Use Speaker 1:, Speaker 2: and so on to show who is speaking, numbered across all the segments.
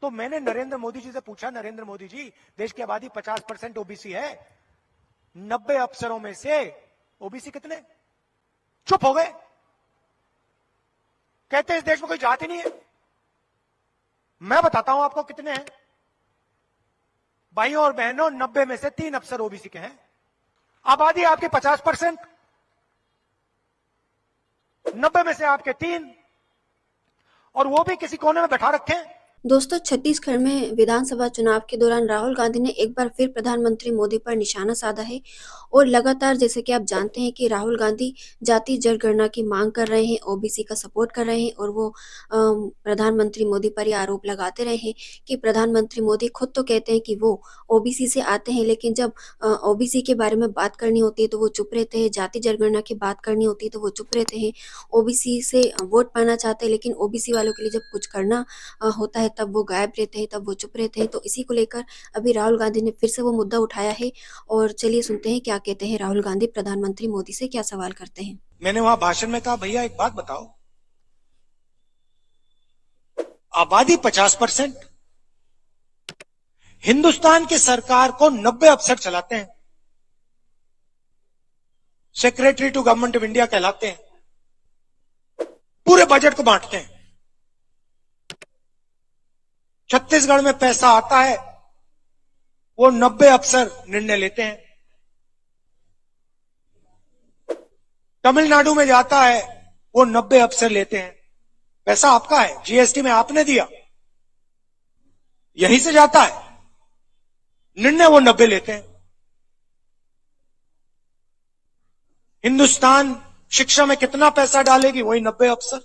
Speaker 1: तो मैंने नरेंद्र मोदी जी से पूछा, नरेंद्र मोदी जी, देश की आबादी 50% ओबीसी है, 90 अफसरों में से ओबीसी कितने? चुप हो गए। कहते हैं इस देश में कोई जाति नहीं है। मैं बताता हूं आपको कितने हैं। भाइयों और बहनों, 90 में से 3 अफसर ओबीसी के हैं। आबादी आपकी 50%, 90 में से आपके 3, और वो भी किसी कोने में बैठा रखे हैं।
Speaker 2: दोस्तों, छत्तीसगढ़ में विधानसभा चुनाव के दौरान राहुल गांधी ने एक बार फिर प्रधानमंत्री मोदी पर निशाना साधा है और लगातार, जैसे कि आप जानते हैं, कि राहुल गांधी जाति जनगणना की मांग कर रहे हैं, ओबीसी का सपोर्ट कर रहे हैं और वो प्रधानमंत्री मोदी पर यह आरोप लगाते रहे हैं कि प्रधानमंत्री मोदी खुद तो कहते हैं कि वो ओबीसी से आते हैं, लेकिन जब ओबीसी के बारे में बात करनी होती है तो वो चुप रहते हैं, जाति जनगणना की बात करनी होती है तो वो चुप रहते हैं, ओबीसी से वोट पाना चाहते हैं, लेकिन ओबीसी वालों के लिए जब कुछ करना होता है तब वो गायब रहते हैं, तब वो चुप रहते हैं। तो इसी को लेकर अभी राहुल गांधी ने फिर से वो मुद्दा उठाया है और चलिए सुनते हैं क्या कहते हैं राहुल गांधी। प्रधानमंत्री मोदी से क्या सवाल करते हैं।
Speaker 1: मैंने वहां भाषण में कहा, भैया एक बात बताओ, आबादी 50%, हिंदुस्तान की सरकार को 90 अफसर चलाते हैं, secretary to government of India कहलाते हैं, पूरे बजट को बांटते हैं। छत्तीसगढ़ में पैसा आता है, वो 90 अफसर निर्णय लेते हैं। तमिलनाडु में जाता है, वो 90 अफसर लेते हैं। पैसा आपका है, जीएसटी में आपने दिया, यहीं से जाता है, निर्णय वो 90 लेते हैं। हिंदुस्तान शिक्षा में कितना पैसा डालेगी, वही 90 अफसर।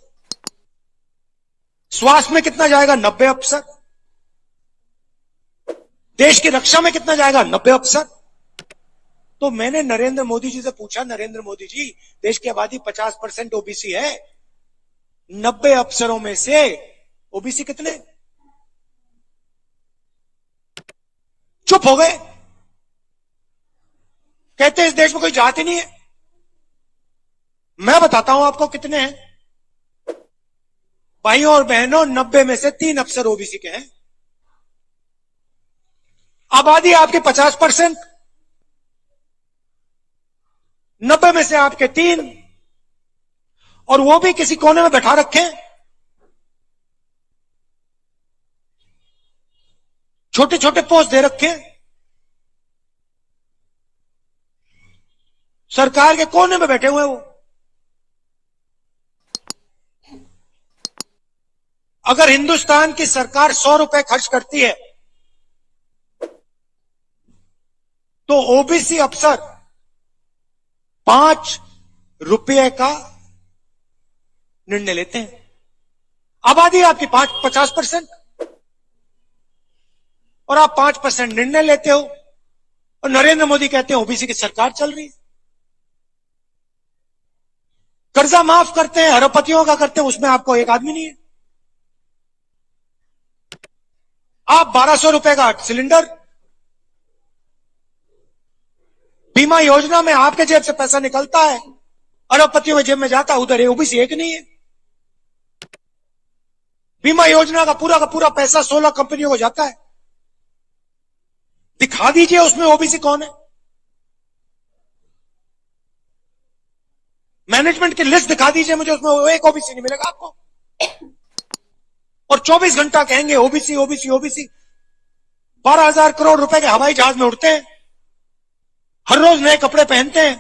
Speaker 1: स्वास्थ्य में कितना जाएगा, 90 अफसर। देश की रक्षा में कितना जाएगा, 90 अफसर। तो मैंने नरेंद्र मोदी जी से पूछा, नरेंद्र मोदी जी, देश की आबादी 50% ओबीसी है, 90 अफसरों में से ओबीसी कितने? चुप हो गए। कहते हैं इस देश में कोई जाति नहीं है। मैं बताता हूं आपको कितने हैं। भाइयों और बहनों, 90 में से 3 अफसर ओबीसी के हैं। आबादी आपकी 50%, 90 में से आपके 3, और वो भी किसी कोने में बैठा रखे हैं। छोटे छोटे पोस्ट दे रखे हैं, सरकार के कोने में बैठे हुए हैं वो। अगर हिंदुस्तान की सरकार 100 रुपए खर्च करती है तो ओबीसी अफसर 5 रुपये का निर्णय लेते हैं। आबादी आपकी 50%, और आप 5% निर्णय लेते हो, और नरेंद्र मोदी कहते हैं ओबीसी की सरकार चल रही है। कर्जा माफ करते हैं, अरबपतियों का करते हैं, उसमें आपको एक आदमी नहीं है। आप 1200 रुपए का सिलेंडर, बीमा योजना में आपके जेब से पैसा निकलता है, अरबपतियों के जेब में जाता है, उधर ओबीसी एक नहीं है। बीमा योजना का पूरा पैसा 16 कंपनियों को जाता है। दिखा दीजिए उसमें ओबीसी कौन है। मैनेजमेंट की लिस्ट दिखा दीजिए मुझे, उसमें एक ओबीसी नहीं मिलेगा आपको। और 24 घंटा कहेंगे ओबीसी ओबीसी ओबीसी। 12,000 करोड़ रुपए के हवाई जहाज में उड़ते हैं, हर रोज नए कपड़े पहनते हैं।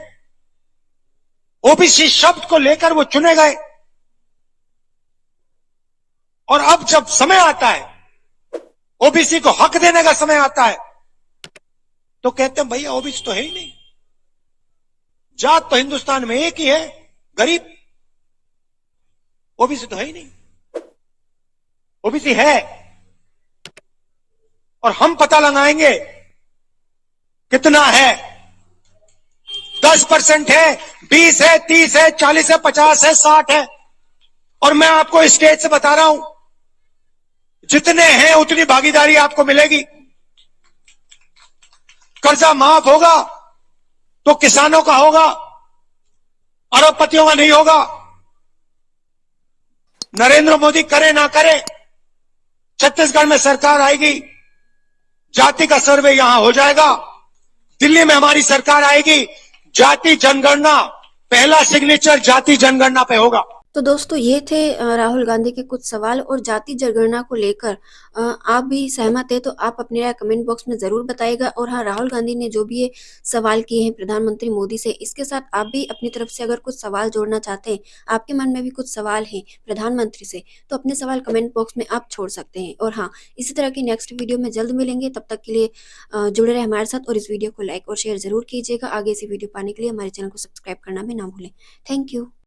Speaker 1: ओबीसी शब्द को लेकर वो चुने गए, और अब जब समय आता है, ओबीसी को हक देने का समय आता है, तो कहते हैं भैया ओबीसी तो है ही नहीं, जात तो हिंदुस्तान में एक ही है, गरीब। ओबीसी तो है ही नहीं। ओबीसी है, और हम पता लगाएंगे कितना है। 10% है, 20 है, 30 है, 40 है, 50 है, 60 है। और मैं आपको स्टेज से बता रहा हूं, जितने हैं उतनी भागीदारी आपको मिलेगी। कर्जा माफ होगा तो किसानों का होगा, अरबपतियों का नहीं होगा। नरेंद्र मोदी करे ना करे, छत्तीसगढ़ में सरकार आएगी, जाति का सर्वे यहां हो जाएगा। दिल्ली में हमारी सरकार आएगी, जाति जनगणना, पहला सिग्नेचर जाति जनगणना पे होगा।
Speaker 2: तो दोस्तों ये थे राहुल गांधी के कुछ सवाल, और जाति जनगणना को लेकर आप भी सहमत है तो आप अपनी राय कमेंट बॉक्स में ज़रूर बताइएगा। और हाँ, राहुल गांधी ने जो भी ये सवाल किए हैं प्रधानमंत्री मोदी से, इसके साथ आप भी अपनी तरफ से अगर कुछ सवाल जोड़ना चाहते हैं, आपके मन में भी कुछ सवाल हैं प्रधानमंत्री से, तो अपने सवाल कमेंट बॉक्स में आप छोड़ सकते हैं। और हाँ, इसी तरह की नेक्स्ट वीडियो में जल्द मिलेंगे, तब तक के लिए जुड़े रहे हमारे साथ और इस वीडियो को लाइक और शेयर ज़रूर कीजिएगा। आगे ऐसी वीडियो पाने के लिए हमारे चैनल को सब्सक्राइब करना भी ना भूलें। Thank you.